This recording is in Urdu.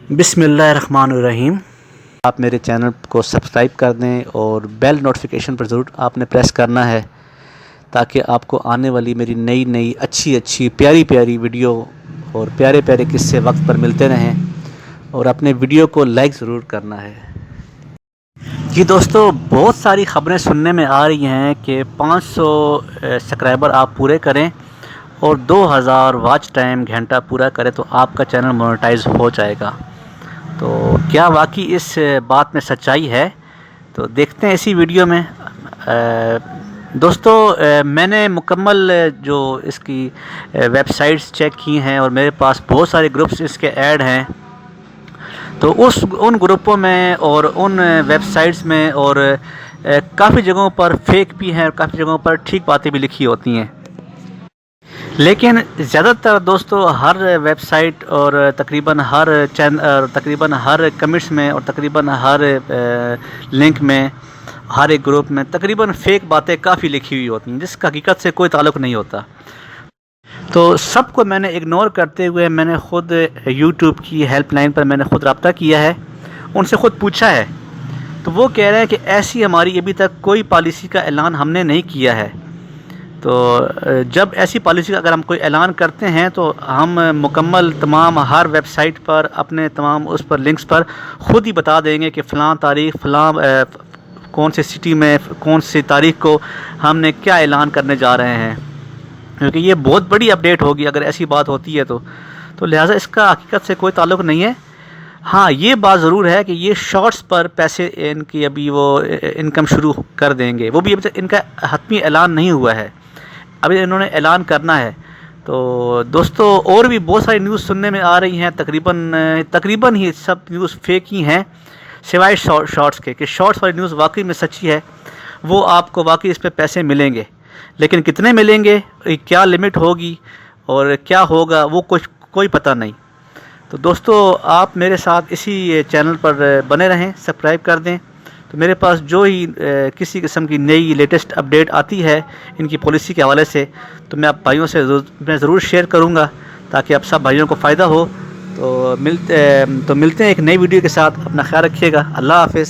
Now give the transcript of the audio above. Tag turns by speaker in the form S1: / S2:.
S1: بسم اللہ الرحمن الرحیم۔ آپ میرے چینل کو سبسکرائب کر دیں اور بیل نوٹیفیکیشن پر ضرور آپ نے پریس کرنا ہے تاکہ آپ کو آنے والی میری نئی اچھی پیاری ویڈیو اور پیارے قصے وقت پر ملتے رہیں، اور اپنے ویڈیو کو لائک ضرور کرنا ہے۔ جی دوستو، بہت ساری خبریں سننے میں آ رہی ہیں کہ 500 سبسکرائبر آپ پورے کریں اور 2000 واچ ٹائم گھنٹہ پورا کریں تو آپ کا چینل مونیٹائز ہو جائے گا۔ تو کیا واقعی اس بات میں سچائی ہے؟ تو دیکھتے ہیں اسی ویڈیو میں۔ دوستو، میں نے مکمل جو اس کی ویب سائٹس چیک کی ہیں اور میرے پاس بہت سارے گروپس اس کے ایڈ ہیں، تو ان گروپوں میں اور ان ویب سائٹس میں اور کافی جگہوں پر فیک بھی ہیں اور کافی جگہوں پر ٹھیک باتیں بھی لکھی ہوتی ہیں، لیکن زیادہ تر دوستو ہر ویب سائٹ اور تقریباً ہر کمنٹس میں اور تقریباً ہر لنک میں، ہر ایک گروپ میں تقریباً فیک باتیں کافی لکھی ہوئی ہوتی ہیں جس کا حقیقت سے کوئی تعلق نہیں ہوتا۔ تو سب کو میں نے اگنور کرتے ہوئے میں نے خود یوٹیوب کی ہیلپ لائن پر میں نے خود رابطہ کیا ہے، ان سے خود پوچھا ہے، تو وہ کہہ رہے ہیں کہ ایسی ہماری ابھی تک کوئی پالیسی کا اعلان ہم نے نہیں کیا ہے۔ تو جب ایسی پالیسی کا اگر ہم کوئی اعلان کرتے ہیں تو ہم مکمل تمام ہر ویب سائٹ پر اپنے تمام اس پر لنکس پر خود ہی بتا دیں گے کہ فلاں تاریخ فلاں کون سی سٹی میں کون سی تاریخ کو ہم نے کیا اعلان کرنے جا رہے ہیں، کیونکہ یہ بہت بڑی اپڈیٹ ہوگی اگر ایسی بات ہوتی ہے تو لہٰذا اس کا حقیقت سے کوئی تعلق نہیں ہے۔ ہاں، یہ بات ضرور ہے کہ یہ شارٹس پر پیسے ان کی ابھی وہ انکم شروع کر دیں گے، وہ بھی ابھی تک ان کا حتمی اعلان نہیں ہوا ہے، ابھی انہوں نے اعلان کرنا ہے۔ تو دوستو، اور بھی بہت ساری نیوز سننے میں آ رہی ہیں، تقریباً ہی سب نیوز فیک ہی ہیں سوائے شارٹس کے، کہ شارٹس والی نیوز واقعی میں سچی ہے، وہ آپ کو واقعی اس پہ پیسے ملیں گے، لیکن کتنے ملیں گے، کیا لمٹ ہوگی اور کیا ہوگا، وہ کوئی پتہ نہیں۔ تو دوستو، آپ میرے ساتھ اسی چینل پر بنے رہیں، سبسکرائب کر دیں، تو میرے پاس جو ہی کسی قسم کی نئی لیٹسٹ اپڈیٹ آتی ہے ان کی پالیسی کے حوالے سے تو میں آپ بھائیوں سے ضرور شیئر کروں گا تاکہ آپ سب بھائیوں کو فائدہ ہو۔ تو ملتے ہیں ایک نئی ویڈیو کے ساتھ، اپنا خیال رکھیے گا، اللہ حافظ۔